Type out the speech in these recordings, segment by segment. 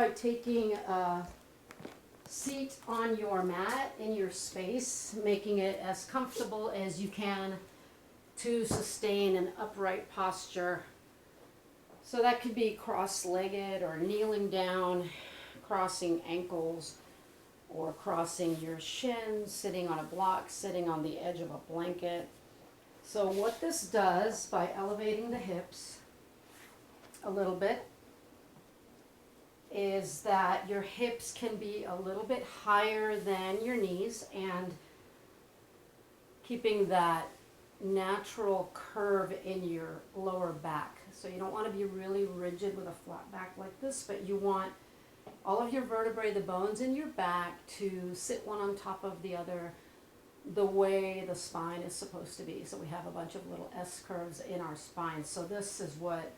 by taking a seat on your mat in your space, making it as comfortable as you can to sustain an upright posture. So that could be cross-legged or kneeling down, crossing ankles, or crossing your shins, sitting on a block, sitting on the edge of a blanket. So what this does, by elevating the hips a little bit, is that your hips can be a little bit higher than your knees and keeping that natural curve in your lower back. So you don't want to be really rigid with a flat back like this, but you want all of your vertebrae, the bones in your back, to sit one on top of the other the way the spine is supposed to be. So we have a bunch of little S curves in our spine. So this is what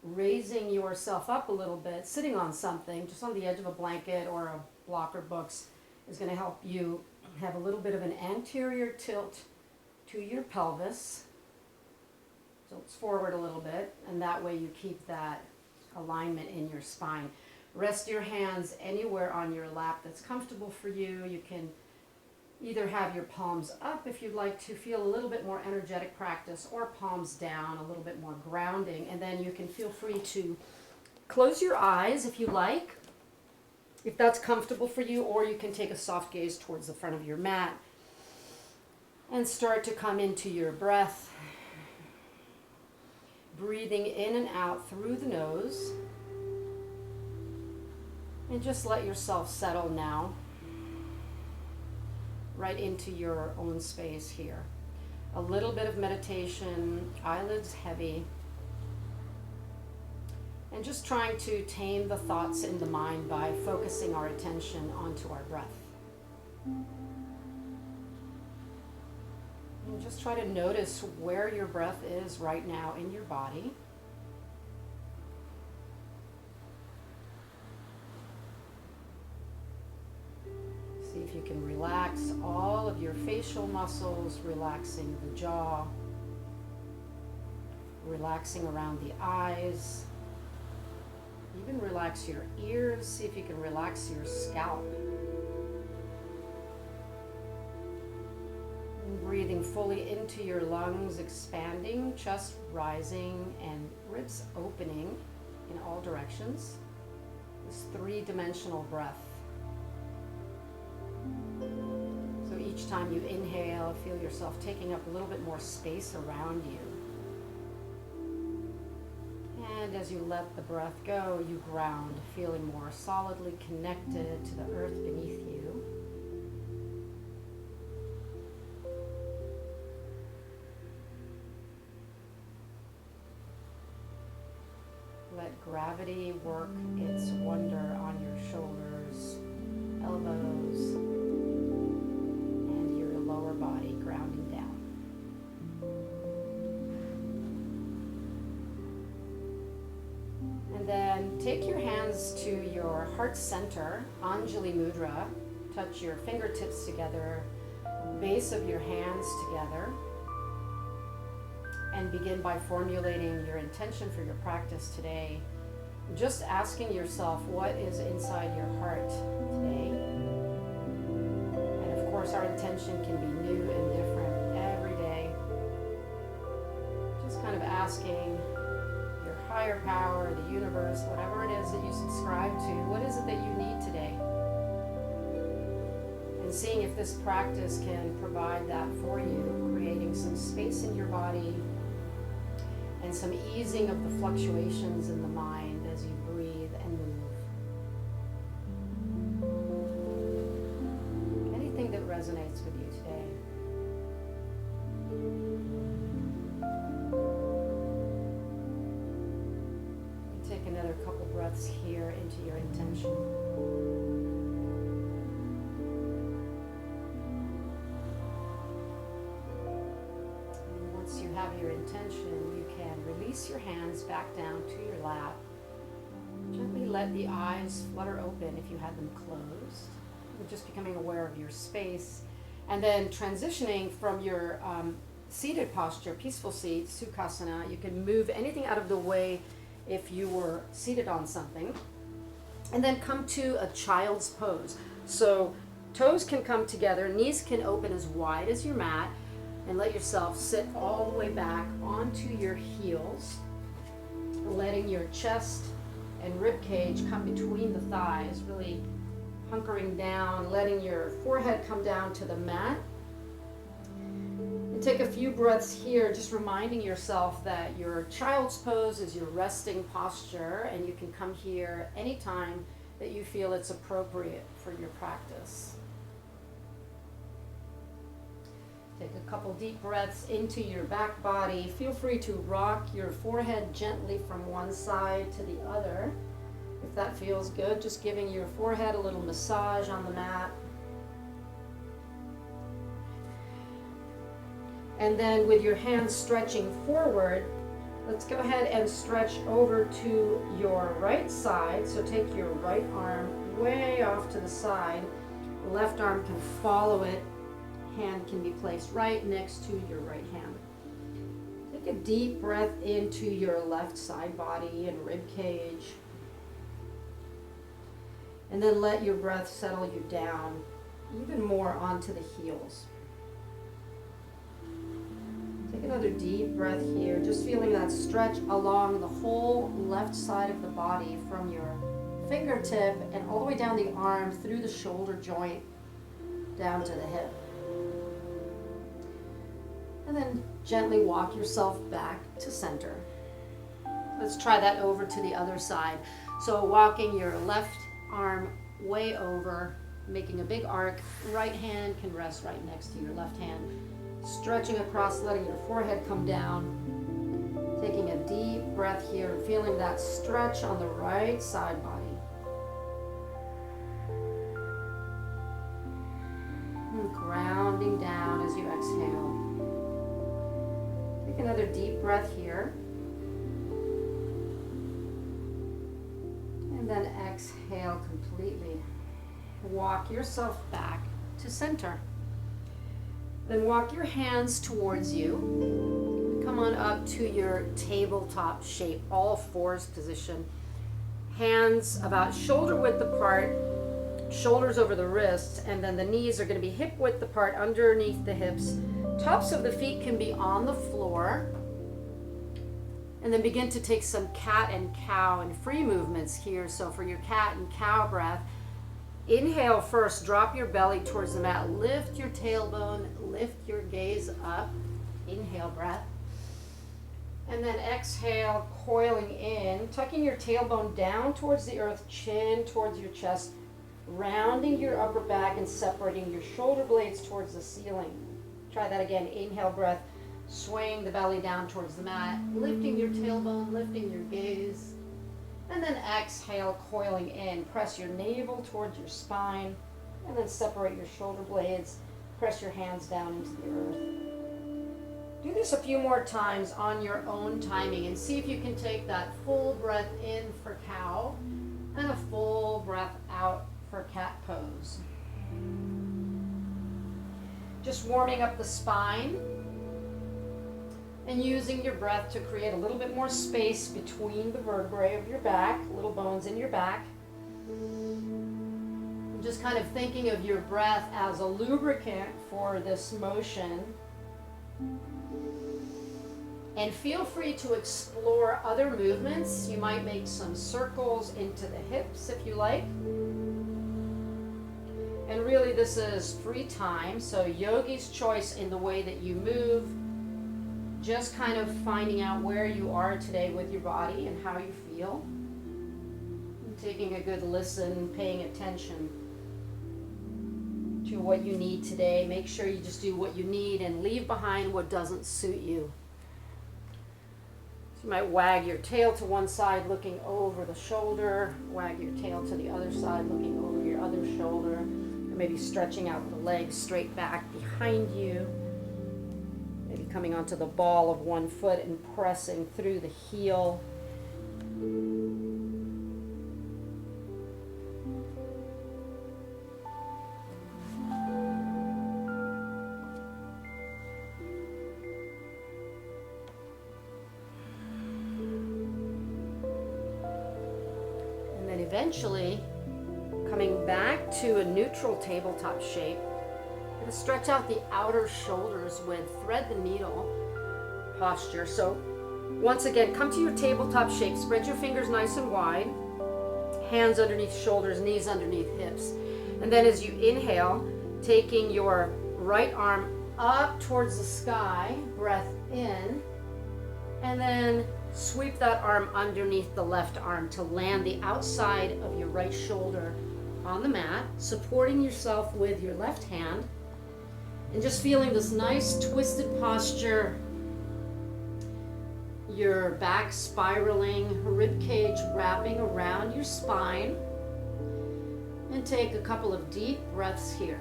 raising yourself up a little bit, sitting on something, just on the edge of a blanket or a block or books, is going to help you have a little bit of an anterior tilt to your pelvis. Tilts forward a little bit, and that way you keep that alignment in your spine. Rest your hands anywhere on your lap that's comfortable for you. You can either have your palms up if you'd like to feel a little bit more energetic practice, or palms down, a little bit more grounding. And then you can feel free to close your eyes if you like, if that's comfortable for you, or you can take a soft gaze towards the front of your mat and start to come into your breath, breathing in and out through the nose. And just let yourself settle now right into your own space here. A little bit of meditation, eyelids heavy, and just trying to tame the thoughts in the mind by focusing our attention onto our breath. And just try to notice where your breath is right now in your body. See if you can relax all of your facial muscles, relaxing the jaw, relaxing around the eyes, even relax your ears. See if you can relax your scalp. And breathing fully into your lungs, expanding, chest rising, and ribs opening in all directions. This three-dimensional breath. So each time you inhale, feel yourself taking up a little bit more space around you. And as you let the breath go, you ground, feeling more solidly connected to the earth beneath you. Let gravity work its wonder on your shoulders, elbows, and your lower body, grounding down. And then take your hands to your heart center, Anjali Mudra. Touch your fingertips together, base of your hands together, and begin by formulating your intention for your practice today. Just asking yourself, what is inside your heart today? And of course, our intention can be new and different every day. Just kind of asking your higher power, the universe, whatever it is that you subscribe to, what is it that you need today? And seeing if this practice can provide that for you, creating some space in your body and some easing of the fluctuations in the mind as you breathe and move. Anything that resonates with you today. Take another couple breaths here into your intention. And once you have your intention, you can release your hands back down to your lap. Gently let the eyes flutter open if you had them closed. You're just becoming aware of your space. And then transitioning from your seated posture, peaceful seat, Sukhasana, you can move anything out of the way if you were seated on something. And then come to a child's pose. So toes can come together, knees can open as wide as your mat, and let yourself sit all the way back onto your heels, letting your chest and rib cage come between the thighs, really hunkering down, letting your forehead come down to the mat. And take a few breaths here, just reminding yourself that your child's pose is your resting posture, and you can come here anytime that you feel it's appropriate for your practice. Take a couple deep breaths into your back body. Feel free to rock your forehead gently from one side to the other. If that feels good, just giving your forehead a little massage on the mat. And then with your hands stretching forward, let's go ahead and stretch over to your right side. So take your right arm way off to the side. The left arm can follow it. Hand can be placed right next to your right hand. Take a deep breath into your left side body and rib cage. And then let your breath settle you down even more onto the heels. Take another deep breath here, just feeling that stretch along the whole left side of the body from your fingertip and all the way down the arm through the shoulder joint down to the hip. And then gently walk yourself back to center. Let's try that over to the other side. So walking your left arm way over, making a big arc. Right hand can rest right next to your left hand. Stretching across, letting your forehead come down. Taking a deep breath here, feeling that stretch on the right side body. And grounding down as you exhale. Take another deep breath here. And then exhale completely. Walk yourself back to center. Then walk your hands towards you. Come on up to your tabletop shape, all fours position. Hands about shoulder width apart, shoulders over the wrists, and then the knees are going to be hip width apart underneath the hips. Tops of the feet can be on the floor. And then begin to take some cat and cow and free movements here. So for your cat and cow breath, inhale first, drop your belly towards the mat, lift your tailbone, lift your gaze up, inhale breath. And then exhale, coiling in, tucking your tailbone down towards the earth, chin towards your chest, rounding your upper back and separating your shoulder blades towards the ceiling. Try that again, inhale breath. Swaying the belly down towards the mat, lifting your tailbone, lifting your gaze. And then exhale, coiling in. Press your navel towards your spine, and then separate your shoulder blades. Press your hands down into the earth. Do this a few more times on your own timing and see if you can take that full breath in for cow and a full breath out for cat pose. Just warming up the spine. And using your breath to create a little bit more space between the vertebrae of your back, little bones in your back. And just kind of thinking of your breath as a lubricant for this motion. And feel free to explore other movements. You might make some circles into the hips if you like. And really this is free time, so yogi's choice in the way that you move. Just kind of finding out where you are today with your body and how you feel. And taking a good listen, paying attention to what you need today. Make sure you just do what you need and leave behind what doesn't suit you. So you might wag your tail to one side looking over the shoulder, wag your tail to the other side looking over your other shoulder, or maybe stretching out the legs straight back behind you. Maybe coming onto the ball of one foot and pressing through the heel. eventually coming back to a neutral tabletop shape. You're going to stretch out the outer shoulders with thread the needle posture. So once again, come to your tabletop shape. Spread your fingers nice and wide. Hands underneath shoulders, knees underneath hips. And then as you inhale, taking your right arm up towards the sky, breath in, and then sweep that arm underneath the left arm to land the outside of your right shoulder on the mat, supporting yourself with your left hand, and just feeling this nice twisted posture, your back spiraling, rib cage wrapping around your spine, and take a couple of deep breaths here.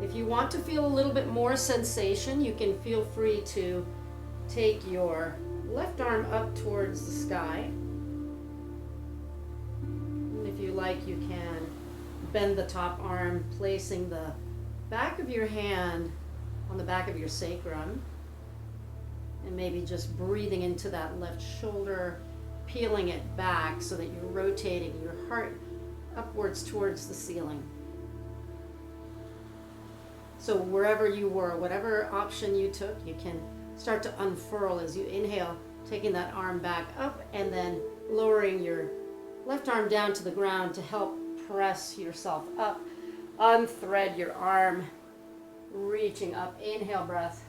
If you want to feel a little bit more sensation, you can feel free to take your left arm up towards the sky. And if you like, you can bend the top arm, placing the back of your hand on the back of your sacrum, and maybe just breathing into that left shoulder, peeling it back so that you're rotating your heart upwards towards the ceiling. So wherever you were, whatever option you took, you can start to unfurl as you inhale, taking that arm back up and then lowering your left arm down to the ground to help press yourself up. Unthread your arm, reaching up, inhale breath,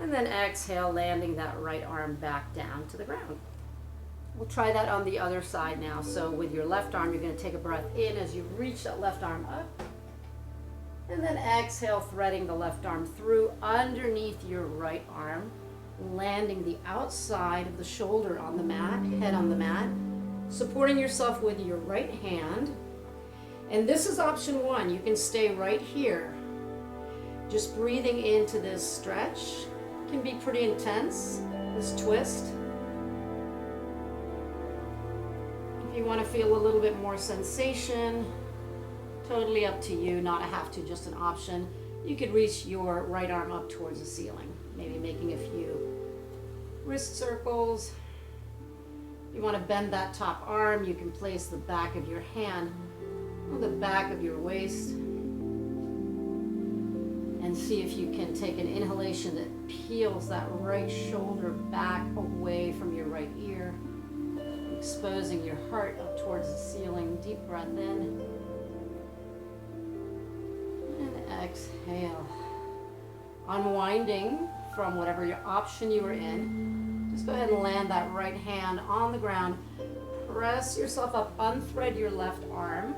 and then exhale, landing that right arm back down to the ground. We'll try that on the other side now. So with your left arm, you're going to take a breath in as you reach that left arm up, and then exhale, threading the left arm through underneath your right arm, landing the outside of the shoulder on the mat, head on the mat, supporting yourself with your right hand. And this is option one. You can stay right here. Just breathing into this stretch. It can be pretty intense, this twist. If you want to feel a little bit more sensation, totally up to you, not a have to, just an option. You could reach your right arm up towards the ceiling, maybe making a few wrist circles. If you want to bend that top arm, you can place the back of your hand on the back of your waist and see if you can take an inhalation that peels that right shoulder back away from your right ear, exposing your heart up towards the ceiling. Deep breath in. Exhale. Unwinding from whatever your option you were in. Just go ahead and land that right hand on the ground. Press yourself up, unthread your left arm.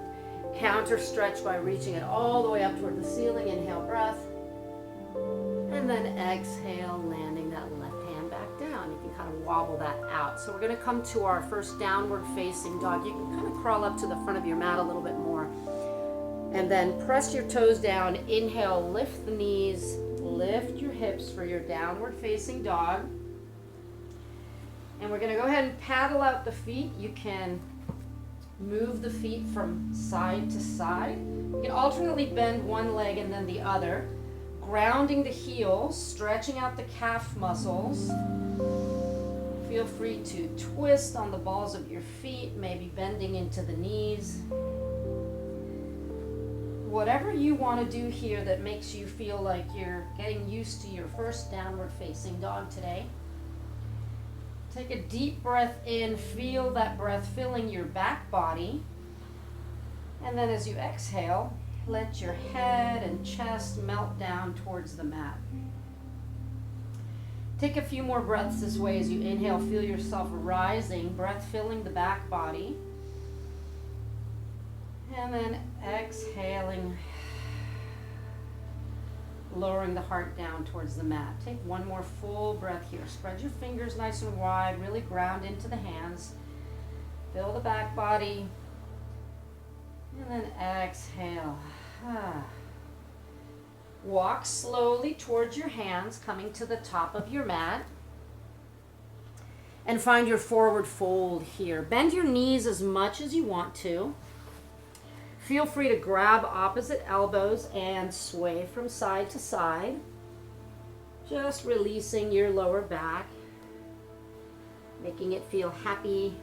Counter stretch by reaching it all the way up toward the ceiling. Inhale, breath. And then exhale, landing that left hand back down. You can kind of wobble that out. So we're going to come to our first downward facing dog. You can kind of crawl up to the front of your mat a little bit more. And then press your toes down. Inhale, lift the knees, lift your hips for your downward facing dog. And we're going to go ahead and paddle out the feet. You can move the feet from side to side. You can alternately bend one leg and then the other, grounding the heels, stretching out the calf muscles. Feel free to twist on the balls of your feet, maybe bending into the knees. Whatever you want to do here that makes you feel like you're getting used to your first downward facing dog today. Take a deep breath in, feel that breath filling your back body. And then as you exhale, let your head and chest melt down towards the mat. Take a few more breaths this way as you inhale, feel yourself rising, breath filling the back body. And then exhaling, lowering the heart down towards the mat. Take one more full breath here. Spread your fingers nice and wide, really ground into the hands. Fill the back body. And then exhale. Walk slowly towards your hands, coming to the top of your mat. And find your forward fold here. Bend your knees as much as you want to. Feel free to grab opposite elbows and sway from side to side. Just releasing your lower back. making it feel happy.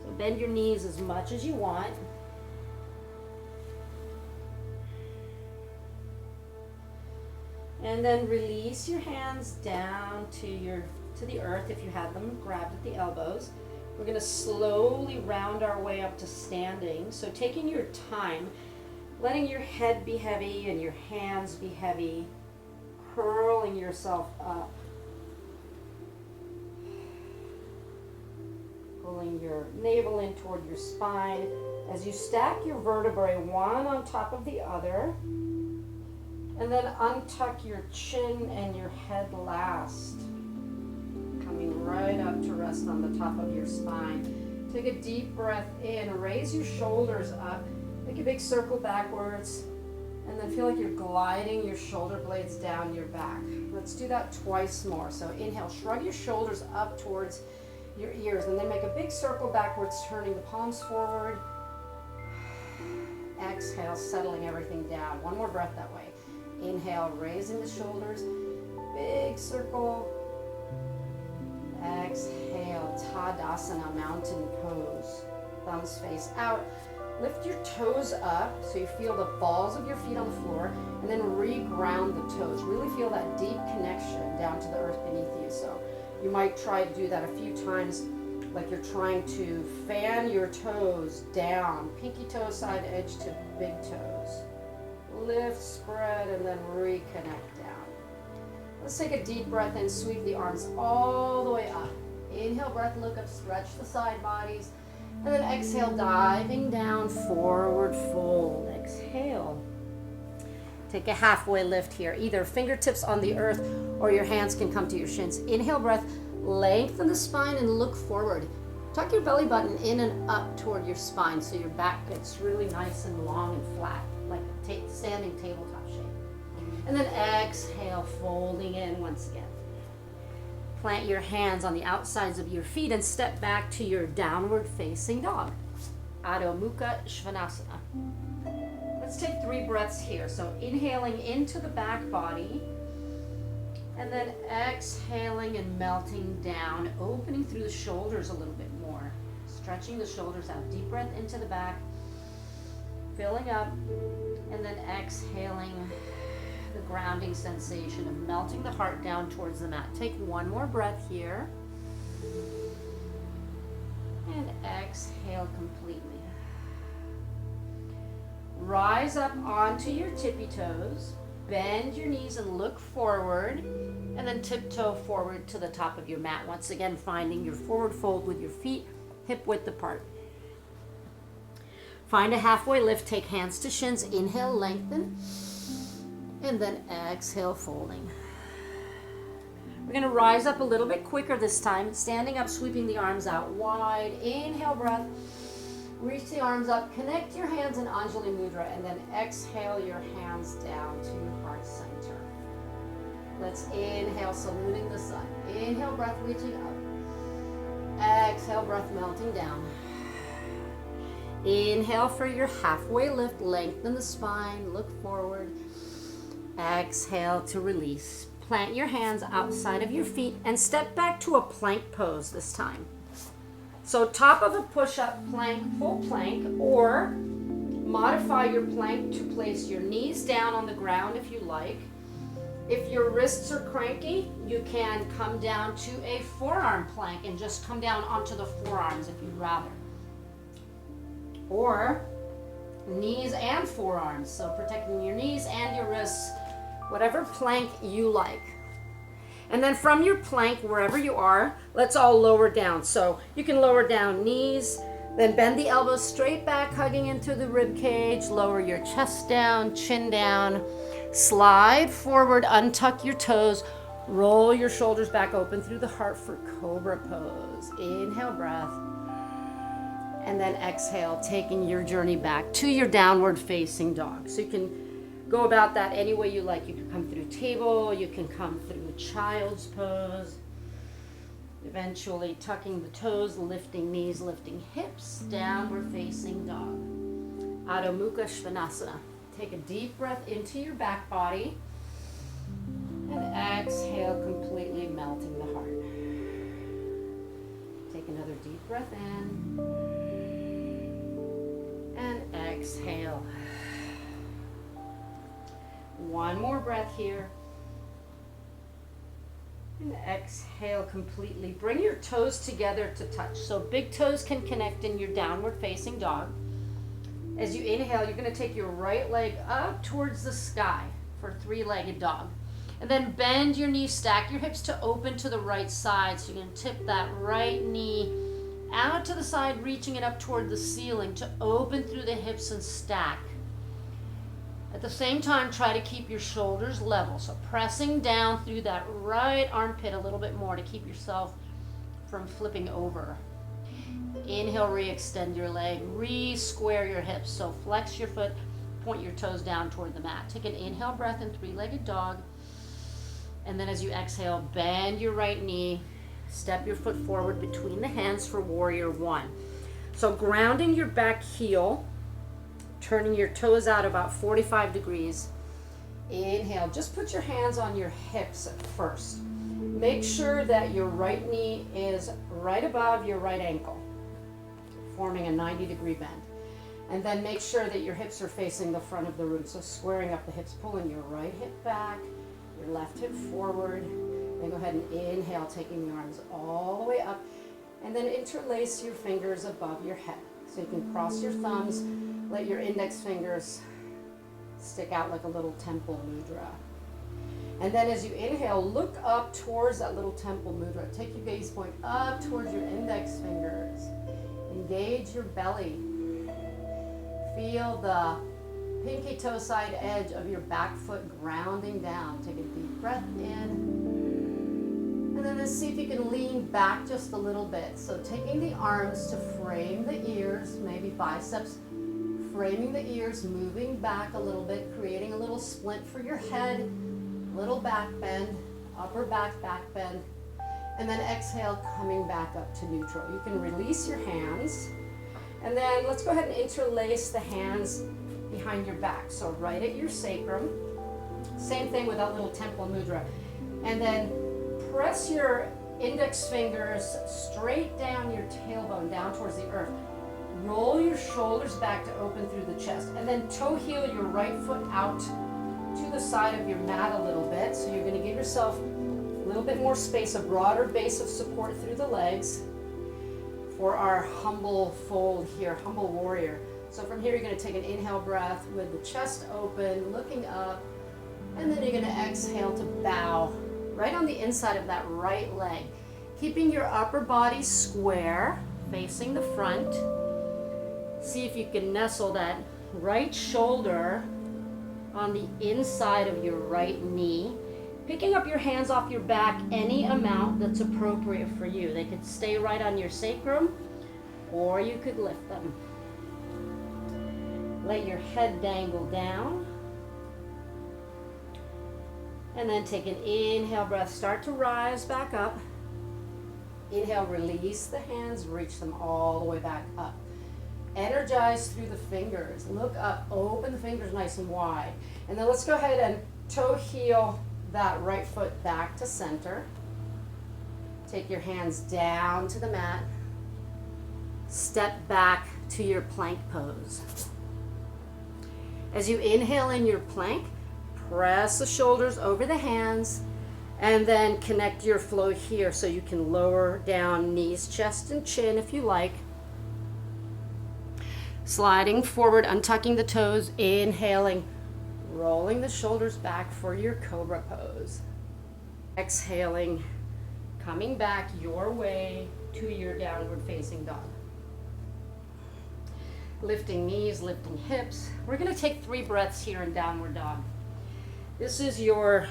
So bend your knees as much as you want. And then release your hands down to the earth if you have them grabbed at the elbows. We're going to slowly round our way up to standing. So taking your time, letting your head be heavy and your hands be heavy, curling yourself up. Pulling your navel in toward your spine as you stack your vertebrae one on top of the other. And then untuck your chin and your head last. Coming right up to rest on the top of your spine. Take a deep breath in, raise your shoulders up, make a big circle backwards, and then feel like you're gliding your shoulder blades down your back. Let's do that twice more. So inhale, shrug your shoulders up towards your ears, and then make a big circle backwards, turning the palms forward. Exhale, settling everything down. One more breath that way. Inhale, raising the shoulders, big circle. Exhale, Tadasana, mountain pose. Thumbs face out. Lift your toes up so you feel the balls of your feet on the floor, and then re-ground the toes. Really feel that deep connection down to the earth beneath you. So you might try to do that a few times, like you're trying to fan your toes down, pinky toe side edge to big toes. Lift, spread, and then reconnect down. Let's take a deep breath in, sweep the arms all the way up. Inhale, breath, look up, stretch the side bodies. And then exhale, diving down, forward fold. Exhale. Take a halfway lift here. Either fingertips on the earth or your hands can come to your shins. Inhale, breath, lengthen the spine and look forward. Tuck your belly button in and up toward your spine so your back gets really nice and long and flat, like a standing tabletop shape. And then exhale, folding in once again. Plant your hands on the outsides of your feet and step back to your downward facing dog. Adho Mukha Svanasana. Let's take 3 breaths here. So inhaling into the back body, and then exhaling and melting down, opening through the shoulders a little bit more. Stretching the shoulders out. Deep breath into the back, filling up, and then exhaling the grounding sensation of melting the heart down towards the mat. Take 1 more breath here. And exhale completely. Rise up onto your tippy toes. Bend your knees and look forward. And then tiptoe forward to the top of your mat. Once again, finding your forward fold with your feet hip width apart. Find a halfway lift. Take hands to shins. Inhale, lengthen. And then exhale, folding. We're going to rise up a little bit quicker this time. Standing up, sweeping the arms out wide. Inhale, breath. Reach the arms up. Connect your hands in Anjali Mudra. And then exhale your hands down to your heart center. Let's inhale, saluting the sun. Inhale, breath reaching up. Exhale, breath melting down. Inhale for your halfway lift. Lengthen the spine. Look forward. Exhale to release. Plant your hands outside of your feet and step back to a plank pose this time. So top of a push-up plank, full plank, or modify your plank to place your knees down on the ground if you like. If your wrists are cranky, you can come down to a forearm plank and just come down onto the forearms if you'd rather. Or knees and forearms, so protecting your knees and your wrists, whatever plank you like. And then from your plank, wherever you are, let's all lower down. So you can lower down knees, then bend the elbows straight back, hugging into the rib cage, lower your chest down, chin down, slide forward, untuck your toes, roll your shoulders back, open through the heart for Cobra pose. Inhale, breath. And then exhale, taking your journey back to your downward facing dog. So you can go about that any way you like. You can come through table, you can come through child's pose, eventually tucking the toes, lifting knees, lifting hips, downward facing dog. Adho Mukha Svanasana. Take a deep breath into your back body and exhale, completely melting the heart. Take Take another deep breath in. And exhale. One more breath here. And exhale completely. Bring your toes together to touch. So big toes can connect in your downward facing dog. As you inhale, you're going to take your right leg up towards the sky for three-legged dog. And then bend your knees, stack your hips to open to the right side. So you're going to tip that right knee out to the side, reaching it up toward the ceiling to open through the hips and stack. At the same time, try to keep your shoulders level. So pressing down through that right armpit a little bit more to keep yourself from flipping over. Inhale, re-extend your leg, re-square your hips. So flex your foot, point your toes down toward the mat. Take an inhale breath in three-legged dog. And then as you exhale, bend your right knee, step your foot forward between the hands for warrior one. So grounding your back heel, turning your toes out about 45 degrees. Inhale, just put your hands on your hips at first. Make sure that your right knee is right above your right ankle, forming a 90-degree bend. And then make sure that your hips are facing the front of the room. So squaring up the hips, pulling your right hip back, your left hip forward. Then go ahead and inhale, taking the arms all the way up. And then interlace your fingers above your head. So you can cross your thumbs, let your index fingers stick out like a little temple mudra. And then as you inhale, look up towards that little temple mudra. Take your gaze point up towards your index fingers. Engage your belly. Feel the pinky toe side edge of your back foot grounding down. Take a deep breath in. And then let's see if you can lean back just a little bit. So taking the arms to frame the ears, maybe biceps, framing the ears, moving back a little bit, creating a little splint for your head, little back bend, upper back bend, and then exhale, coming back up to neutral. You can release your hands, and then let's go ahead and interlace the hands behind your back. So right at your sacrum, same thing with that little temple mudra. And then press your index fingers straight down your tailbone, down towards the earth. Roll your shoulders back to open through the chest. And then toe heel your right foot out to the side of your mat a little bit. So you're going to give yourself a little bit more space, a broader base of support through the legs for our humble fold here, humble warrior. So from here, you're going to take an inhale breath with the chest open, looking up, and then you're going to exhale to bow right on the inside of that right leg, keeping your upper body square, facing the front. See if you can nestle that right shoulder on the inside of your right knee, picking up your hands off your back any amount that's appropriate for you. They could stay right on your sacrum, or you could lift them. Let your head dangle down. And then take an inhale breath. Start to rise back up. Inhale, release the hands, reach them all the way back up. Energize through the fingers. Look up, open the fingers nice and wide. And then let's go ahead and toe heel that right foot back to center. Take your hands down to the mat. Step back to your plank pose. As you inhale in your plank, press the shoulders over the hands, and then connect your flow here so you can lower down knees, chest, and chin if you like. Sliding forward, untucking the toes, inhaling, rolling the shoulders back for your cobra pose. Exhaling, coming back your way to your downward facing dog. Lifting knees, lifting hips. We're going to take 3 breaths here in downward dog. This is your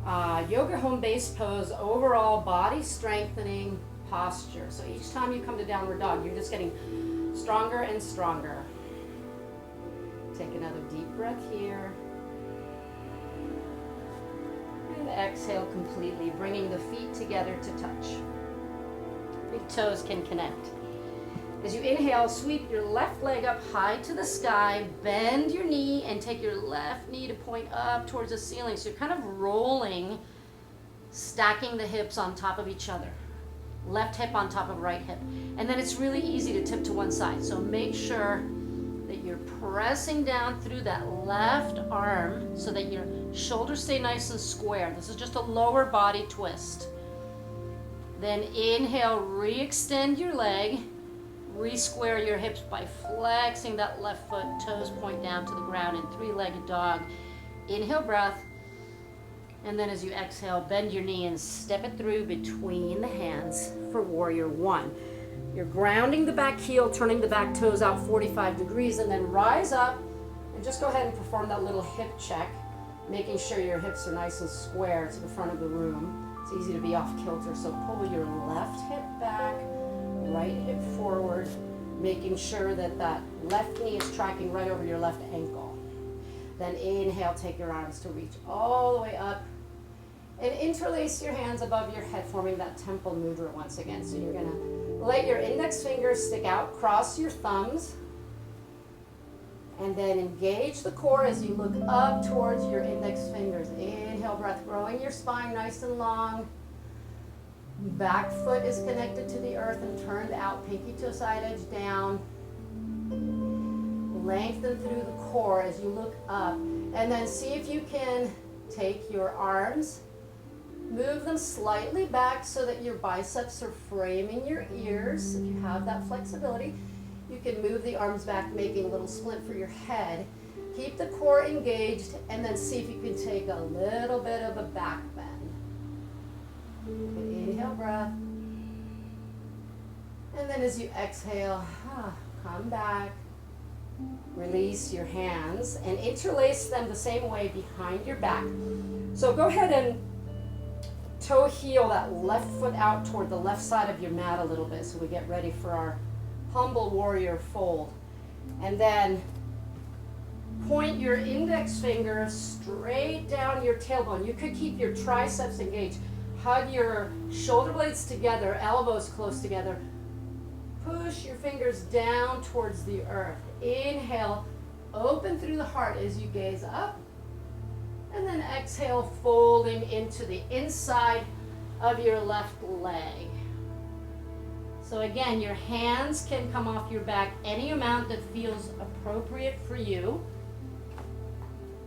yoga home base pose, overall body strengthening posture. So each time you come to downward dog, you're just getting stronger and stronger. Take another deep breath here. And exhale completely, bringing the feet together to touch. Big toes can connect. As you inhale, sweep your left leg up high to the sky, bend your knee, and take your left knee to point up towards the ceiling. So you're kind of rolling, stacking the hips on top of each other. left hip on top of right hip. And then it's really easy to tip to one side. So make sure that you're pressing down through that left arm so that your shoulders stay nice and square. This is just a lower body twist. Then inhale, re-extend your leg, re-square your hips by flexing that left foot, toes point down to the ground in three-legged dog. Inhale, breath. And then as you exhale, bend your knee and step it through between the hands for warrior one. You're grounding the back heel, turning the back toes out 45 degrees, and then rise up and just go ahead and perform that little hip check, making sure your hips are nice and square to the front of the room. It's easy to be off kilter, so pull your left hip back, right hip forward, making sure that that left knee is tracking right over your left ankle. Then inhale, take your arms to reach all the way up and interlace your hands above your head, forming that temple mudra once again. So you're gonna let your index fingers stick out, cross your thumbs, and then engage the core as you look up towards your index fingers. Inhale, breath, growing your spine nice and long. Back foot is connected to the earth and turned out, pinky toe side edge down. Lengthen through the core as you look up. And then see if you can take your arms, move them slightly back so that your biceps are framing your ears. If you have that flexibility, you can move the arms back, making a little splint for your head. Keep the core engaged, and then see if you can take a little bit of a back bend. Inhale, breath. And then as you exhale, come back. Release your hands and interlace them the same way behind your back. So go ahead and toe heel that left foot out toward the left side of your mat a little bit so we get ready for our humble warrior fold. And then point your index finger straight down your tailbone. You could keep your triceps engaged. Hug your shoulder blades together, elbows close together. Push your fingers down towards the earth. Inhale, open through the heart as you gaze up. And then exhale, folding into the inside of your left leg. So again, your hands can come off your back any amount that feels appropriate for you.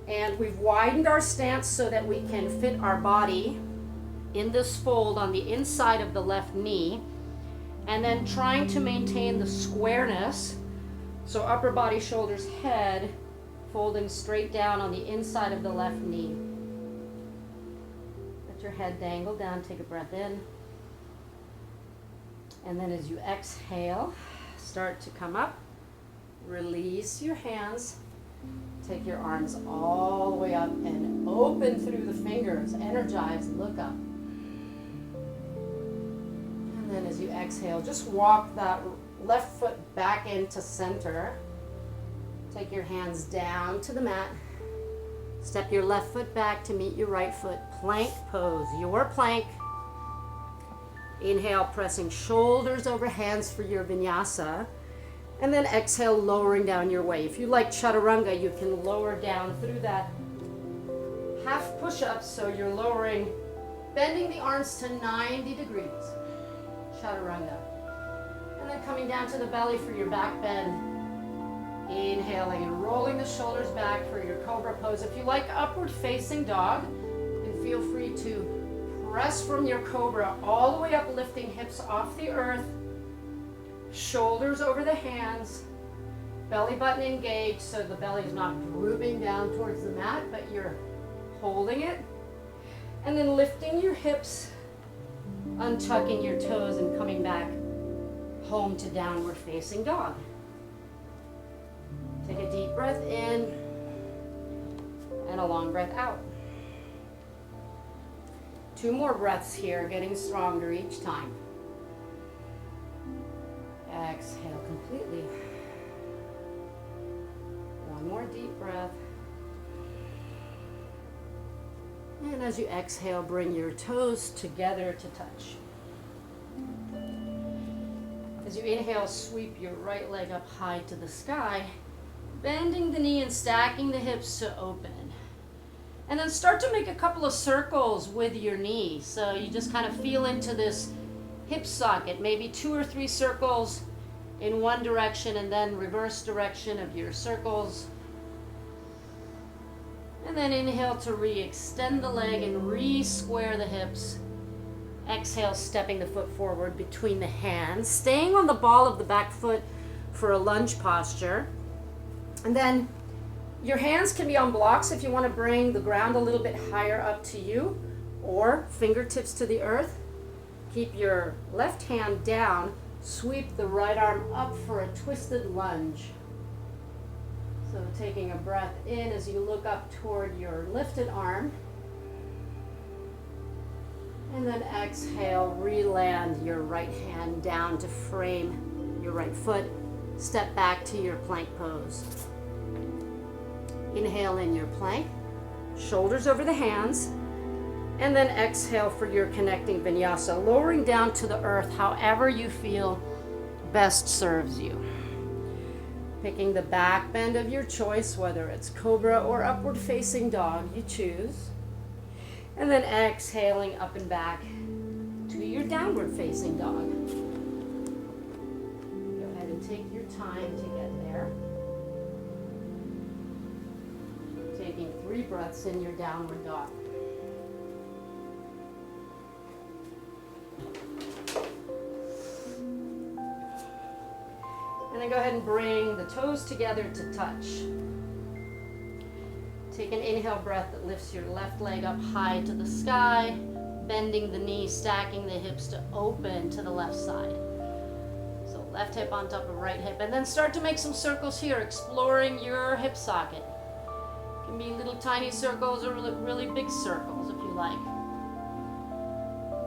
And we've widened our stance so that we can fit our body in this fold on the inside of the left knee. And then trying to maintain the squareness. So upper body, shoulders, head, folding straight down on the inside of the left knee. Let your head dangle down, take a breath in. And then as you exhale, start to come up. Release your hands. Take your arms all the way up and open through the fingers. Energize, look up. And then as you exhale, just walk that left foot back into center. Take your hands down to the mat. Step your left foot back to meet your right foot. Plank pose, your plank. Inhale, pressing shoulders over hands for your vinyasa. And then exhale, lowering down your way. If you like chaturanga, you can lower down through that half push-up. So you're lowering, bending the arms to 90 degrees. Chaturanga. And then coming down to the belly for your back bend. Inhaling and rolling the shoulders back for your cobra pose. If you like upward facing dog, then feel free to press from your cobra all the way up, lifting hips off the earth, shoulders over the hands, belly button engaged so the belly is not drooping down towards the mat, but you're holding it. And then lifting your hips, untucking your toes and coming back home to downward facing dog. Take a deep breath in and a long breath out. 2 more breaths here, getting stronger each time. Exhale completely. 1 more deep breath. And as you exhale, bring your toes together to touch. As you inhale, sweep your right leg up high to the sky, bending the knee and stacking the hips to open. And then start to make a couple of circles with your knee. So you just kind of feel into this hip socket, maybe 2 or 3 circles in one direction and then reverse direction of your circles. And then inhale to re-extend the leg and re-square the hips. Exhale, stepping the foot forward between the hands, staying on the ball of the back foot for a lunge posture. And then your hands can be on blocks if you want to bring the ground a little bit higher up to you, or fingertips to the earth. Keep your left hand down, sweep the right arm up for a twisted lunge. So taking a breath in as you look up toward your lifted arm. And then exhale, re-land your right hand down to frame your right foot. Step back to your plank pose. Inhale in your plank, shoulders over the hands, and then exhale for your connecting vinyasa, lowering down to the earth however you feel best serves you. Picking the back bend of your choice, whether it's cobra or upward facing dog, you choose. And then exhaling up and back to your downward facing dog. Go ahead and take your time to get there. Taking 3 breaths in your downward dog. And then go ahead and bring the toes together to touch. Take an inhale breath that lifts your left leg up high to the sky, bending the knee, stacking the hips to open to the left side. So left hip on top of right hip, and then start to make some circles here, exploring your hip socket. It can be little tiny circles or really big circles if you like.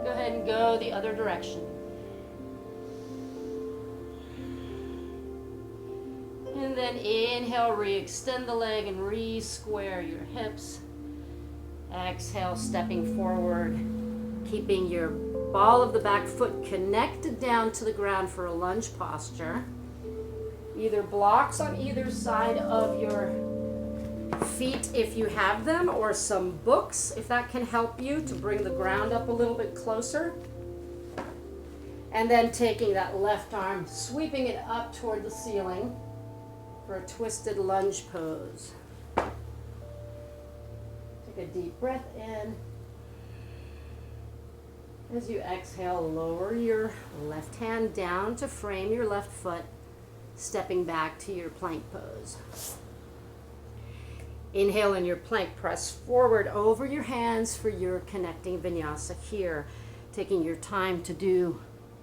Go ahead and go the other direction. And then inhale, re-extend the leg and re-square your hips. Exhale, stepping forward, keeping your ball of the back foot connected down to the ground for a lunge posture. Either blocks on either side of your feet if you have them, or some books if that can help you to bring the ground up a little bit closer. And then taking that left arm, sweeping it up toward the ceiling for a twisted lunge pose. Take a deep breath in. As you exhale, lower your left hand down to frame your left foot, stepping back to your plank pose. Inhale in your plank, press forward over your hands for your connecting vinyasa here. Taking your time to do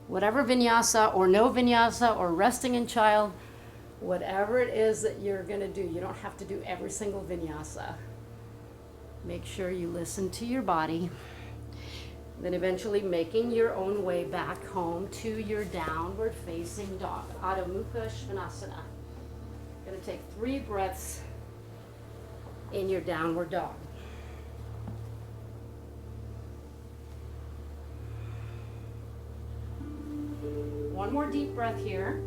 whatever vinyasa or no vinyasa or resting in child, whatever it is that you're going to do. You don't have to do every single vinyasa. Make sure you listen to your body. Then eventually making your own way back home to your downward facing dog, Adho Mukha Svanasana. Going to take 3 breaths in your downward dog. One more deep breath here.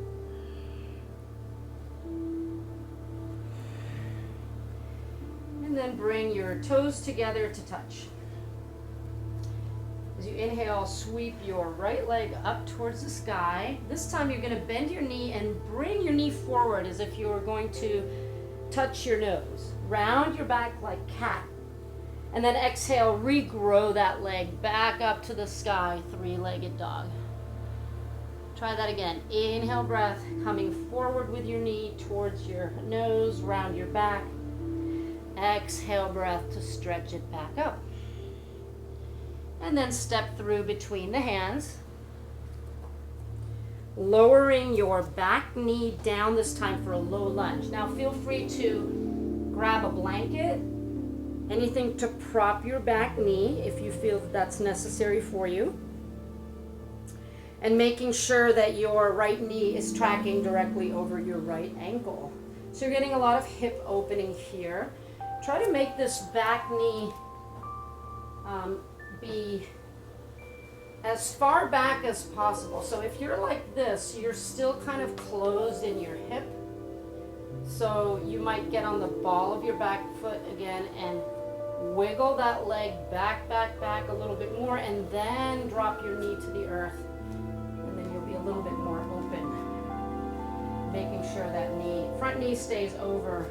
And then bring your toes together to touch. As you inhale, sweep your right leg up towards the sky. This time you're going to bend your knee and bring your knee forward as if you were going to touch your nose. Round your back like cat. And then exhale, regrow that leg back up to the sky, 3-legged dog. Try that again. Inhale breath, coming forward with your knee towards your nose, round your back. Exhale breath to stretch it back up. And then step through between the hands. Lowering your back knee down this time for a low lunge. Now feel free to grab a blanket, anything to prop your back knee if you feel that that's necessary for you. And making sure that your right knee is tracking directly over your right ankle. So you're getting a lot of hip opening here. Try to make this back knee be as far back as possible. So if you're like this, you're still kind of closed in your hip. So you might get on the ball of your back foot again and wiggle that leg back a little bit more, and then drop your knee to the earth sure that front knee stays over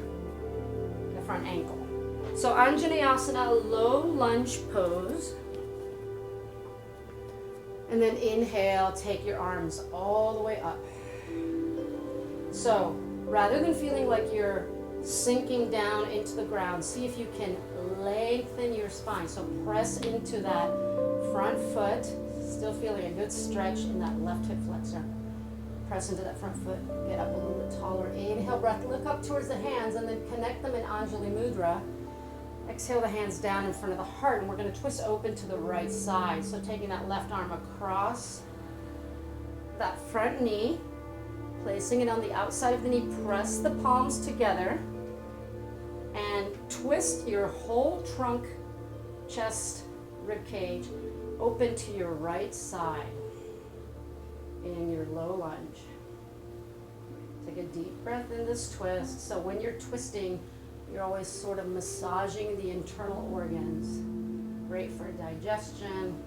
the front ankle. So Anjaneyasana, low lunge pose. And then inhale, take your arms all the way up. So rather than feeling like you're sinking down into the ground, see if you can lengthen your spine. So press into that front foot, still feeling a good stretch in that left hip flexor. Press into that front foot, get up a little bit taller. Inhale, breath, look up towards the hands and then connect them in Anjali Mudra. Exhale the hands down in front of the heart, and we're going to twist open to the right side. So taking that left arm across that front knee, placing it on the outside of the knee, press the palms together, and twist your whole trunk, chest, rib cage open to your right side in your low lunge. Take a deep breath in this twist. So when you're twisting, you're always sort of massaging the internal organs. Great for digestion.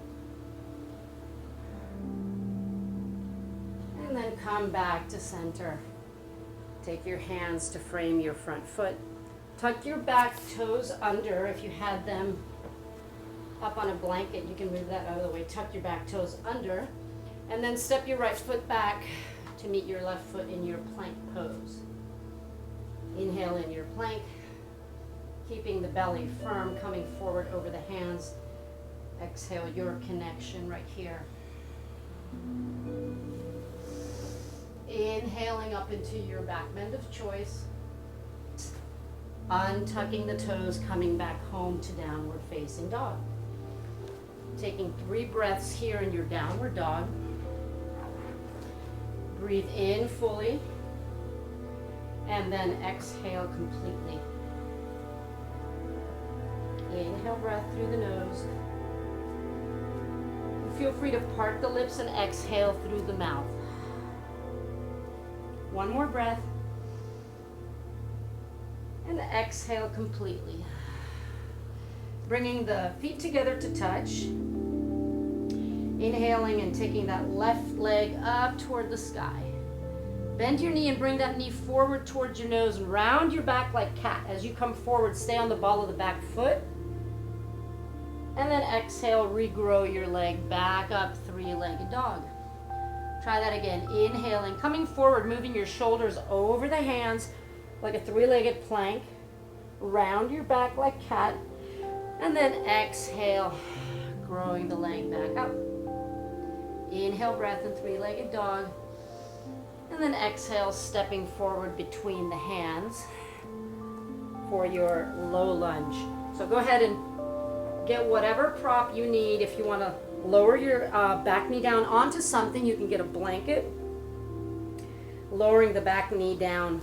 And then come back to center. Take your hands to frame your front foot. Tuck your back toes under. If you had them up on a blanket, you can move that out of the way. Tuck your back toes under. And then step your right foot back to meet your left foot in your plank pose. Inhale in your plank, keeping the belly firm, coming forward over the hands. Exhale your connection right here. Inhaling up into your back bend of choice. Untucking the toes, coming back home to downward facing dog. Taking 3 breaths here in your downward dog. Breathe in fully, and then exhale completely. Inhale breath through the nose. Feel free to part the lips and exhale through the mouth. One more breath. And exhale completely. Bringing the feet together to touch. Inhaling and taking that left leg up toward the sky. Bend your knee and bring that knee forward towards your nose and round your back like cat. As you come forward, stay on the ball of the back foot. And then exhale, regrow your leg back up, 3-legged dog. Try that again. Inhaling, coming forward, moving your shoulders over the hands like a 3-legged plank. Round your back like cat. And then exhale, growing the leg back up. Inhale, breath in 3-legged dog. And then exhale, stepping forward between the hands for your low lunge. So go ahead and get whatever prop you need. If you want to lower your back knee down onto something, you can get a blanket. Lowering the back knee down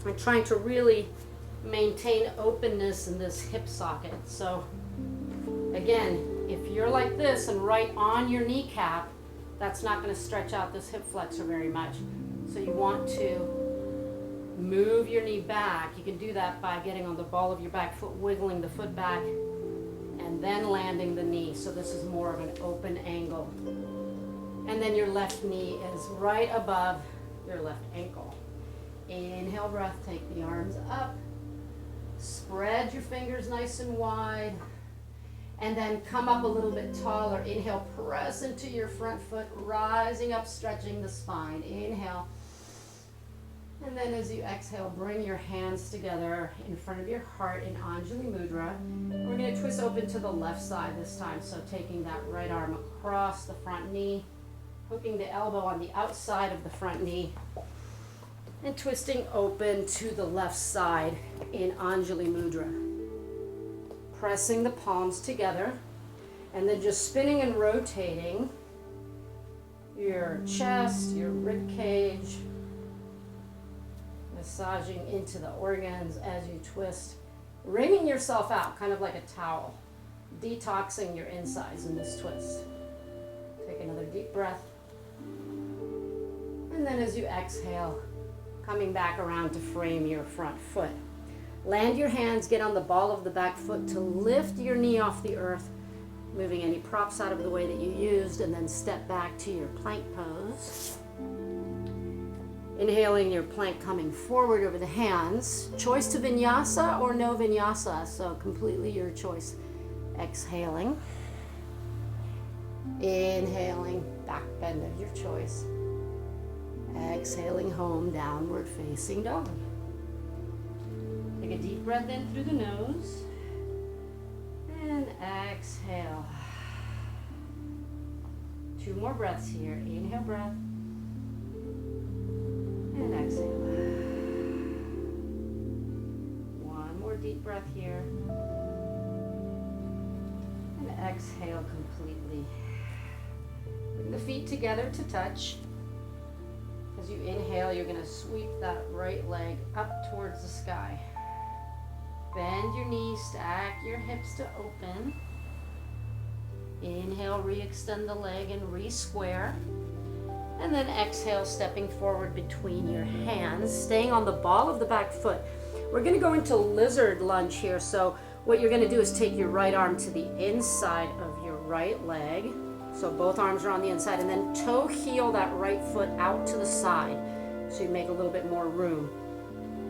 and trying to really maintain openness in this hip socket. So again, if you're like this and right on your kneecap, that's not going to stretch out this hip flexor very much. So you want to move your knee back. You can do that by getting on the ball of your back foot, wiggling the foot back, and then landing the knee. So this is more of an open angle. And then your left knee is right above your left ankle. Inhale, breath, take the arms up. Spread your fingers nice and wide. And then come up a little bit taller. Inhale, press into your front foot, rising up, stretching the spine. Inhale. And then as you exhale, bring your hands together in front of your heart in Anjali Mudra. We're going to twist open to the left side this time. So taking that right arm across the front knee, hooking the elbow on the outside of the front knee, and twisting open to the left side in Anjali Mudra. Pressing the palms together, and then just spinning and rotating your chest, your rib cage, massaging into the organs as you twist, wringing yourself out, kind of like a towel, detoxing your insides in this twist. Take another deep breath. And then as you exhale, coming back around to frame your front foot. Land your hands, get on the ball of the back foot to lift your knee off the earth, moving any props out of the way that you used, and then step back to your plank pose. Inhaling your plank coming forward over the hands. Choice to vinyasa or no vinyasa, so completely your choice. Exhaling. Inhaling, back bend of your choice. Exhaling home, downward facing dog. Take a deep breath in through the nose. And exhale. 2 more breaths here. Inhale, breath. And exhale. 1 more deep breath here. And exhale completely. Bring the feet together to touch. As you inhale, you're going to sweep that right leg up towards the sky. Bend your knees, stack your hips to open. Inhale, re-extend the leg and re-square. And then exhale, stepping forward between your hands, staying on the ball of the back foot. We're going to go into lizard lunge here. So what you're going to do is take your right arm to the inside of your right leg. So both arms are on the inside, and then toe heel that right foot out to the side. So you make a little bit more room.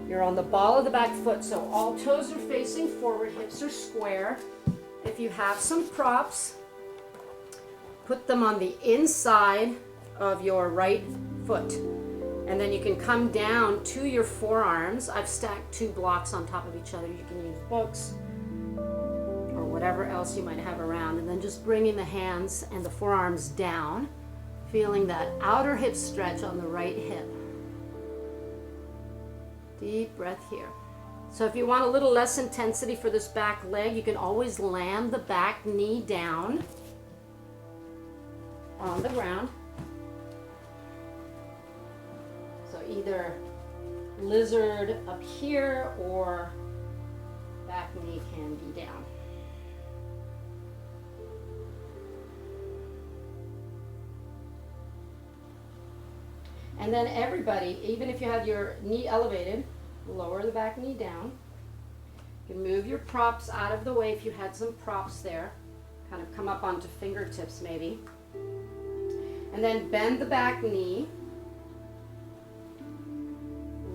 You're on the ball of the back foot, so all toes are facing forward, hips are square. If you have some props, put them on the inside of your right foot. And then you can come down to your forearms. I've stacked 2 blocks on top of each other. You can use books or whatever else you might have around. And then just bringing the hands and the forearms down, feeling that outer hip stretch on the right hip. Deep breath here. So if you want a little less intensity for this back leg, you can always land the back knee down on the ground. So either lizard up here or back knee can be down. And then everybody, even if you have your knee elevated, lower the back knee down. You can move your props out of the way if you had some props there. Kind of come up onto fingertips maybe. And then bend the back knee.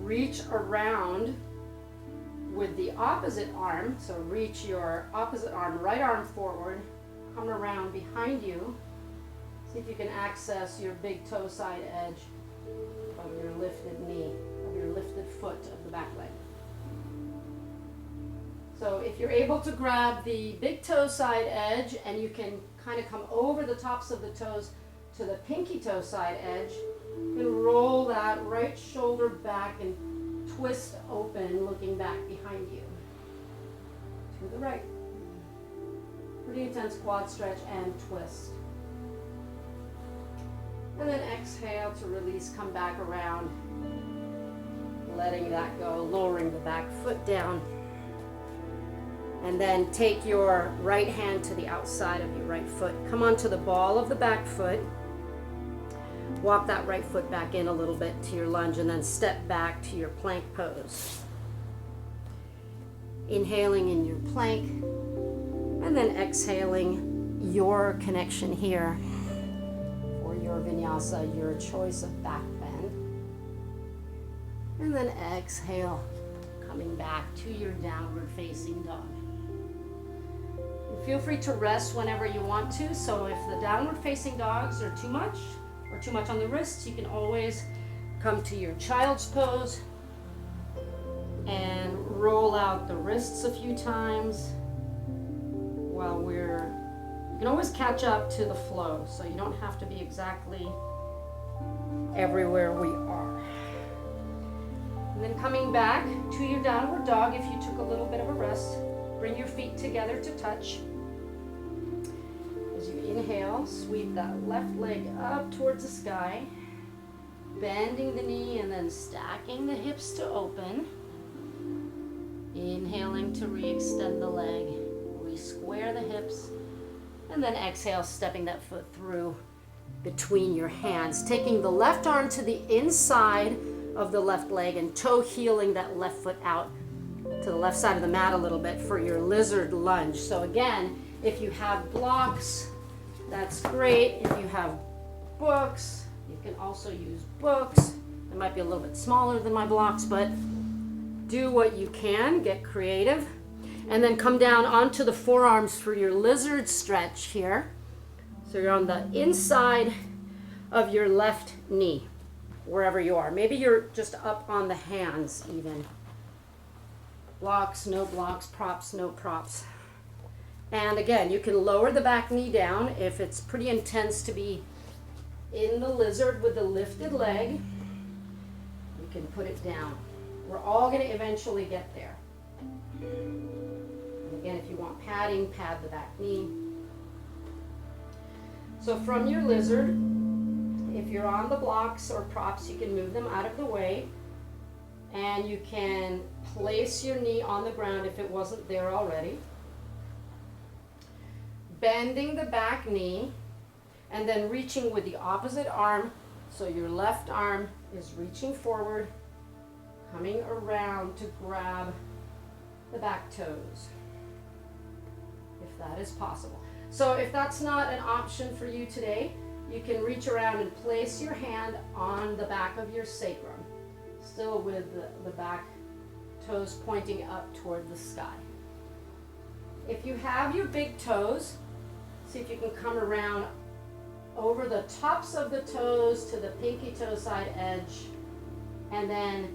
Reach around with the opposite arm. So reach your opposite arm, right arm forward. Come around behind you. See if you can access your big toe side edge of your lifted knee, of your lifted foot of the back leg. So if you're able to grab the big toe side edge and you can kind of come over the tops of the toes to the pinky toe side edge, you can roll that right shoulder back and twist open, looking back behind you to the right. Pretty intense quad stretch and twist. And then exhale to release, come back around, letting that go, lowering the back foot down. And then take your right hand to the outside of your right foot. Come onto the ball of the back foot. Walk that right foot back in a little bit to your lunge and then step back to your plank pose. Inhaling in your plank and then exhaling your connection here. Your vinyasa, your choice of back bend. And then exhale, coming back to your downward facing dog. And feel free to rest whenever you want to. So if the downward facing dogs are too much or too much on the wrists, you can always come to your child's pose and roll out the wrists a few times while you can always catch up to the flow, so you don't have to be exactly everywhere we are. And then coming back to your downward dog, if you took a little bit of a rest, bring your feet together to touch. As you inhale, sweep that left leg up towards the sky, bending the knee and then stacking the hips to open. Inhaling to re-extend the leg, re-square the hips. And then exhale, stepping that foot through between your hands. Taking the left arm to the inside of the left leg and toe heeling that left foot out to the left side of the mat a little bit for your lizard lunge. So again, if you have blocks, that's great. If you have books, you can also use books. It might be a little bit smaller than my blocks, but do what you can, get creative. And then come down onto the forearms for your lizard stretch here. So you're on the inside of your left knee, wherever you are. Maybe you're just up on the hands even. Blocks, no blocks, props, no props. And again, you can lower the back knee down if it's pretty intense to be in the lizard with the lifted leg. You can put it down. We're all going to eventually get there. And again, if you want padding, pad the back knee. So from your lizard, if you're on the blocks or props, you can move them out of the way. And you can place your knee on the ground if it wasn't there already. Bending the back knee and then reaching with the opposite arm. So your left arm is reaching forward, coming around to grab the back toes, if that is possible. So if that's not an option for you today, you can reach around and place your hand on the back of your sacrum, still with the back toes pointing up toward the sky. If you have your big toes, see if you can come around over the tops of the toes to the pinky toe side edge, and then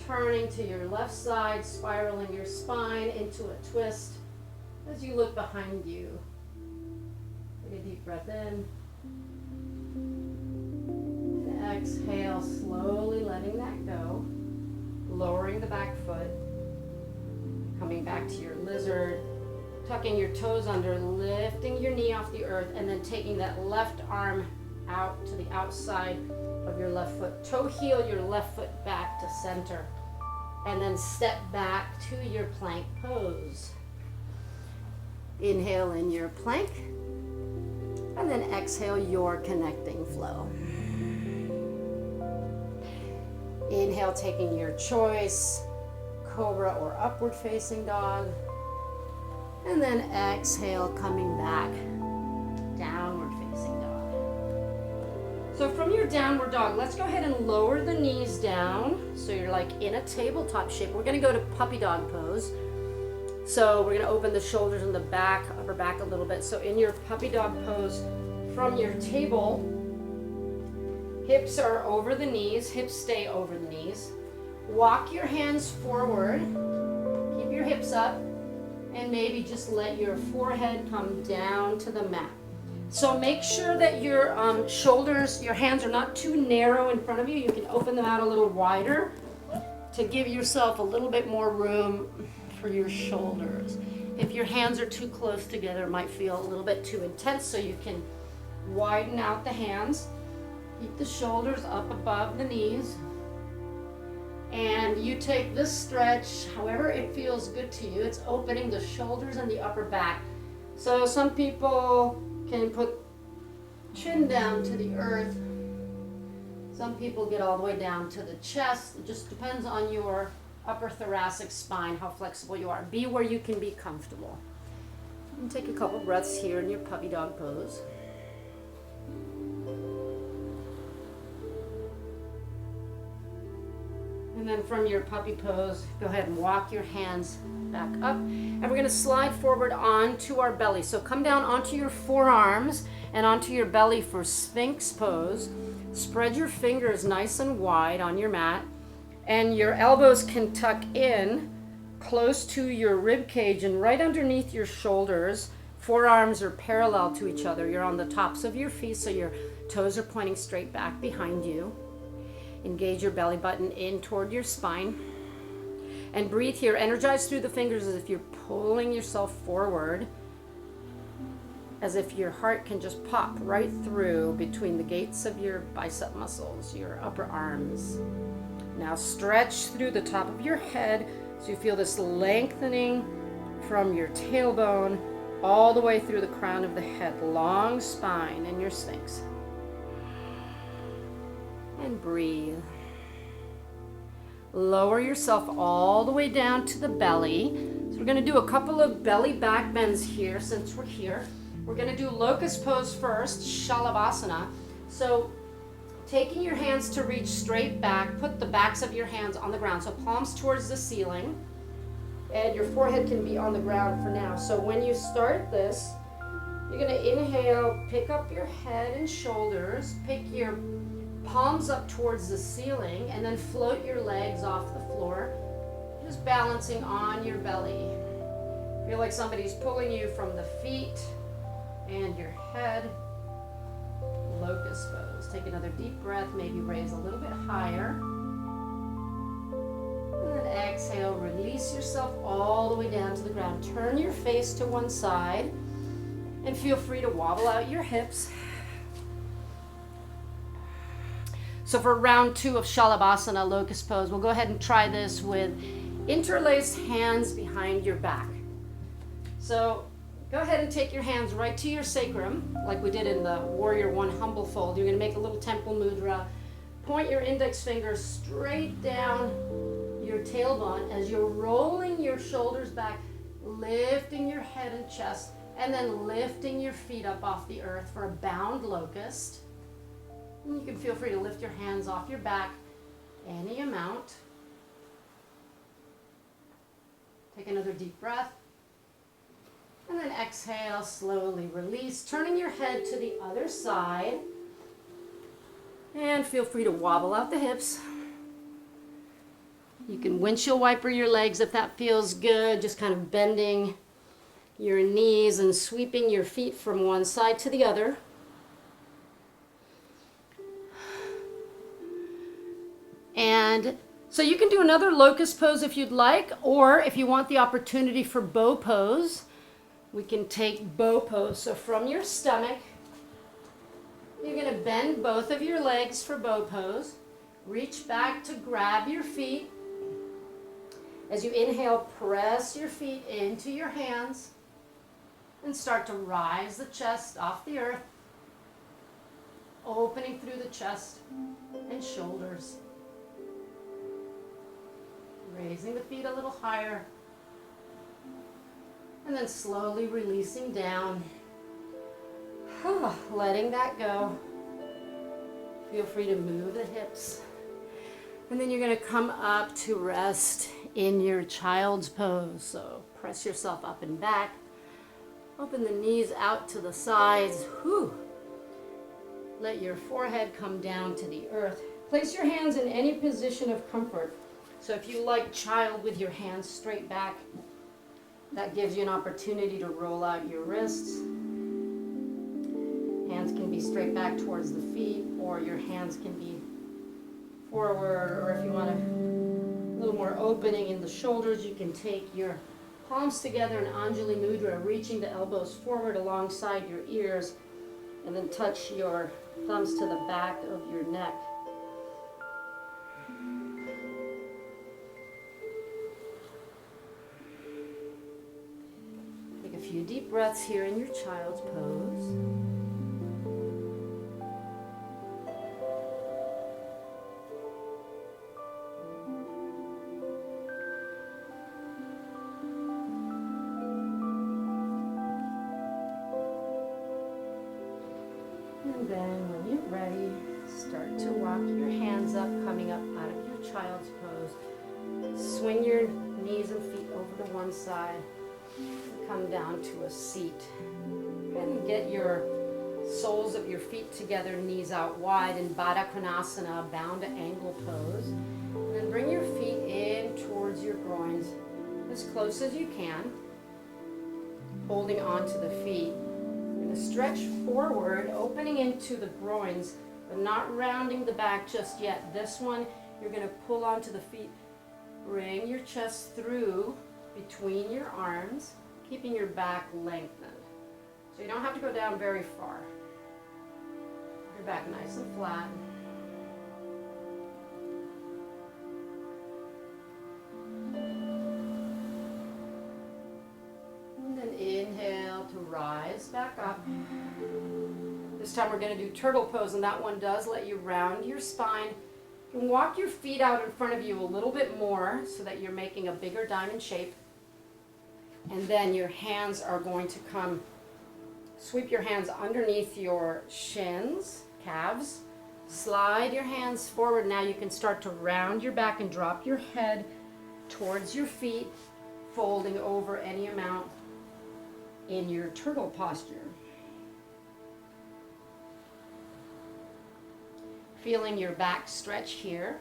turning to your left side, spiraling your spine into a twist as you look behind you. Take a deep breath in. And exhale, slowly letting that go. Lowering the back foot. Coming back to your lizard. Tucking your toes under, lifting your knee off the earth, and then taking that left arm out to the outside of your left foot. Toe heel your left foot back to center. And then step back to your plank pose. Inhale in your plank. And then exhale your connecting flow. Inhale, taking your choice, cobra or upward facing dog. And then exhale, coming back, downward facing dog. So from your downward dog, let's go ahead and lower the knees down. So you're like in a tabletop shape. We're gonna go to puppy dog pose. So we're gonna open the shoulders and the back, upper back a little bit. So in your puppy dog pose, from your table, hips are over the knees, hips stay over the knees. Walk your hands forward, keep your hips up, and maybe just let your forehead come down to the mat. So make sure that your shoulders, your hands are not too narrow in front of you. You can open them out a little wider to give yourself a little bit more room for your shoulders. If your hands are too close together, it might feel a little bit too intense, so you can widen out the hands. Keep the shoulders up above the knees. And you take this stretch however it feels good to you. It's opening the shoulders and the upper back. So some people can put chin down to the earth. Some people get all the way down to the chest. It just depends on your upper thoracic spine, how flexible you are. Be where you can be comfortable. And take a couple breaths here in your puppy dog pose. And then from your puppy pose, go ahead and walk your hands back up. And we're going to slide forward onto our belly. So come down onto your forearms and onto your belly for Sphinx pose. Spread your fingers nice and wide on your mat. And your elbows can tuck in close to your rib cage and right underneath your shoulders. Forearms are parallel to each other. You're on the tops of your feet, so your toes are pointing straight back behind you. Engage your belly button in toward your spine. And breathe here. Energize through the fingers as if you're pulling yourself forward. As if your heart can just pop right through between the gates of your bicep muscles, your upper arms. Now stretch through the top of your head so you feel this lengthening from your tailbone all the way through the crown of the head. Long spine in your Sphinx. And breathe. Lower yourself all the way down to the belly. So we're going to do a couple of belly back bends here since we're here. We're going to do locust pose first, Shalabhasana. So taking your hands to reach straight back, put the backs of your hands on the ground. So palms towards the ceiling, and your forehead can be on the ground for now. So when you start this, you're gonna inhale, pick up your head and shoulders, pick your palms up towards the ceiling, and then float your legs off the floor, just balancing on your belly. Feel like somebody's pulling you from the feet and your head. Locust pose. Take another deep breath, maybe raise a little bit higher. And then exhale, release yourself all the way down to the ground. Turn your face to one side and feel free to wobble out your hips. So for round 2 of Shalabhasana, locust pose, we'll go ahead and try this with interlaced hands behind your back. So go ahead and take your hands right to your sacrum, like we did in the Warrior One Humble Fold. You're gonna make a little temple mudra. Point your index finger straight down your tailbone as you're rolling your shoulders back, lifting your head and chest, and then lifting your feet up off the earth for a bound locust. And you can feel free to lift your hands off your back any amount. Take another deep breath. And then exhale, slowly release, turning your head to the other side. And feel free to wobble out the hips. You can windshield wiper your legs if that feels good, just kind of bending your knees and sweeping your feet from one side to the other. And so you can do another locust pose if you'd like, or if you want the opportunity for bow pose, we can take bow pose. So from your stomach, you're going to bend both of your legs for bow pose. Reach back to grab your feet. As you inhale, press your feet into your hands and start to rise the chest off the earth, opening through the chest and shoulders. Raising the feet a little higher. And then slowly releasing down. Letting that go. Feel free to move the hips. And then you're going to come up to rest in your child's pose. So press yourself up and back. Open the knees out to the sides. Let your forehead come down to the earth. Place your hands in any position of comfort. So if you like child with your hands straight back, that gives you an opportunity to roll out your wrists. Hands can be straight back towards the feet, or your hands can be forward, or if you want a little more opening in the shoulders, you can take your palms together in Anjali Mudra, reaching the elbows forward alongside your ears, and then touch your thumbs to the back of your neck. Take a few deep breaths here in your child's pose. And then when you're ready, start to walk your hands up, coming up out of your child's pose. Swing your knees and feet over to one side. Come down to a seat. And get your soles of your feet together, knees out wide in Baddha Konasana, bound to angle pose. And then bring your feet in towards your groins as close as you can, holding onto the feet. Stretch forward, opening into the groins, but not rounding the back just yet. This one, you're going to pull onto the feet. Bring your chest through between your arms, keeping your back lengthened. So you don't have to go down very far. Your back nice and flat. Inhale to rise back up. This time we're going to do turtle pose, and that one does let you round your spine. You can walk your feet out in front of you a little bit more so that you're making a bigger diamond shape. And then your hands are going to come, sweep your hands underneath your shins, calves, Slide your hands forward. Now you can start to round your back and drop your head towards your feet, folding over any amount in your turtle posture. Feeling your back stretch here.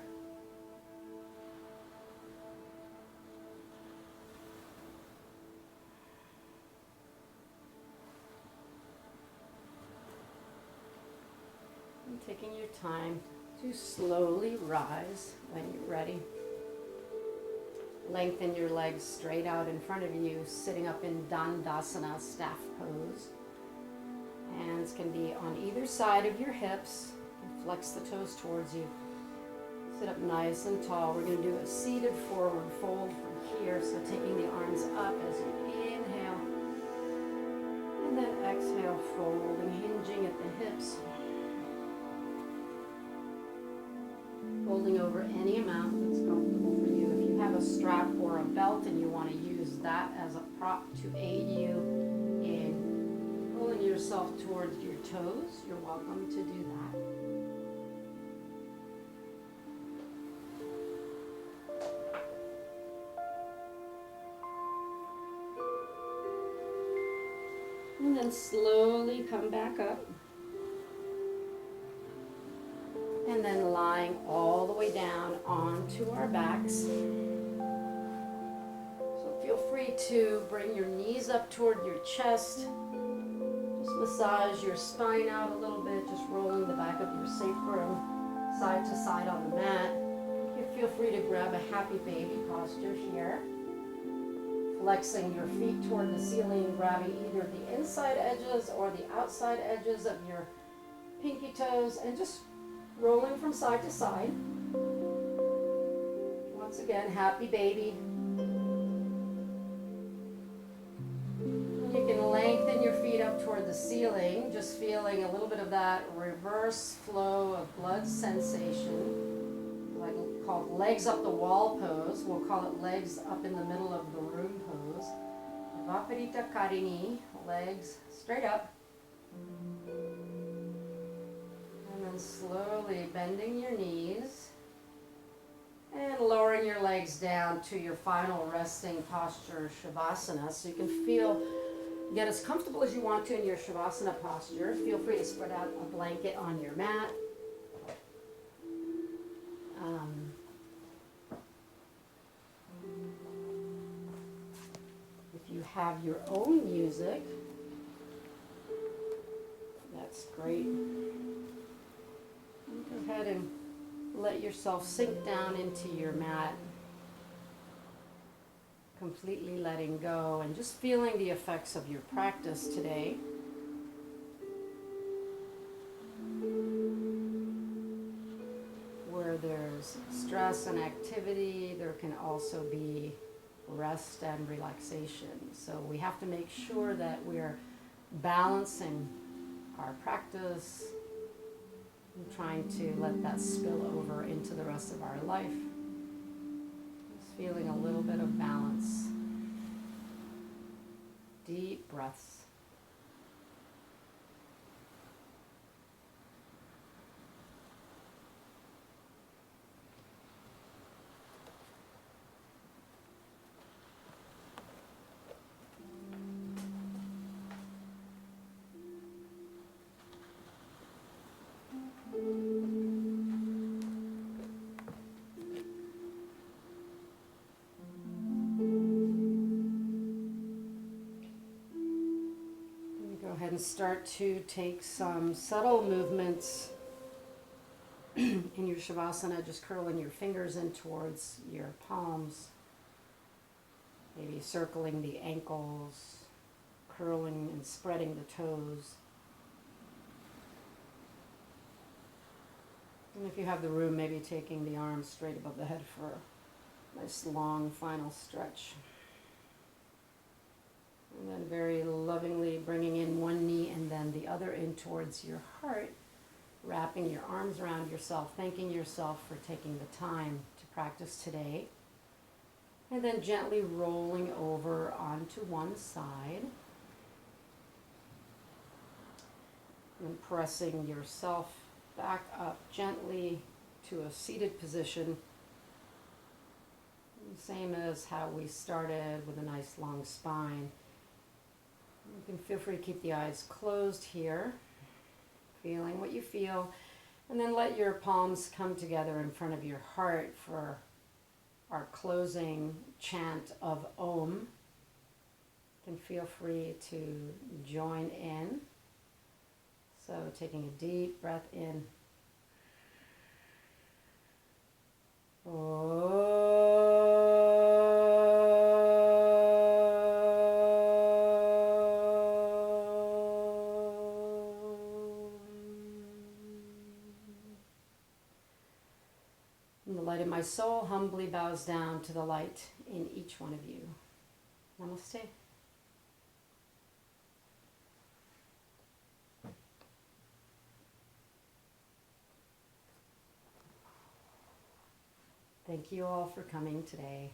And taking your time to slowly rise when you're ready. Lengthen your legs straight out in front of you, sitting up in Dandasana, staff pose. Hands can be on either side of your hips. Flex the toes towards you. Sit up nice and tall. We're going to do a seated forward fold from here. So taking the arms up as you inhale. And then exhale, folding, hinging at the hips. Folding over any amount that's comfortable for you. If you have a strap or a belt and you want to use that as a prop to aid you in pulling yourself towards your toes, you're welcome to do that. And then slowly come back up. And then lying all the way down onto our backs. So feel free to bring your knees up toward your chest. Just massage your spine out a little bit, just rolling the back of your sacrum side to side on the mat. You feel free to grab a happy baby posture here. Flexing your feet toward the ceiling, grabbing either the inside edges or the outside edges of your pinky toes, and just rolling from side to side. Once again, happy baby. You can lengthen your feet up toward the ceiling, just feeling a little bit of that reverse flow of blood sensation, like called legs up the wall pose. We'll call it legs up in the middle of the room pose. Vaparita Karini, legs straight up. And then slowly bending your knees and lowering your legs down to your final resting posture, Shavasana. So you can get as comfortable as you want to in your Shavasana posture. Feel free to spread out a blanket on your mat. If you have your own music, that's great. Go ahead and let yourself sink down into your mat, completely letting go and just feeling the effects of your practice today. Where there's stress and activity, there can also be rest and relaxation. So we have to make sure that we're balancing our practice and trying to let that spill over into the rest of our life. Just feeling a little bit of balance. Deep breaths. And start to take some subtle movements in your Shavasana, just curling your fingers in towards your palms, maybe circling the ankles, curling and spreading the toes. And if you have the room, maybe taking the arms straight above the head for a nice long final stretch. And then very lovingly bringing in one knee and then the other in towards your heart, wrapping your arms around yourself, thanking yourself for taking the time to practice today. And then gently rolling over onto one side. And pressing yourself back up gently to a seated position. Same as how we started, with a nice long spine. You can feel free to keep the eyes closed here, feeling what you feel, and then let your palms come together in front of your heart for our closing chant of Om. You can feel free to join in. So taking a deep breath in. And the light of my soul humbly bows down to the light in each one of you. Namaste. Thank you all for coming today.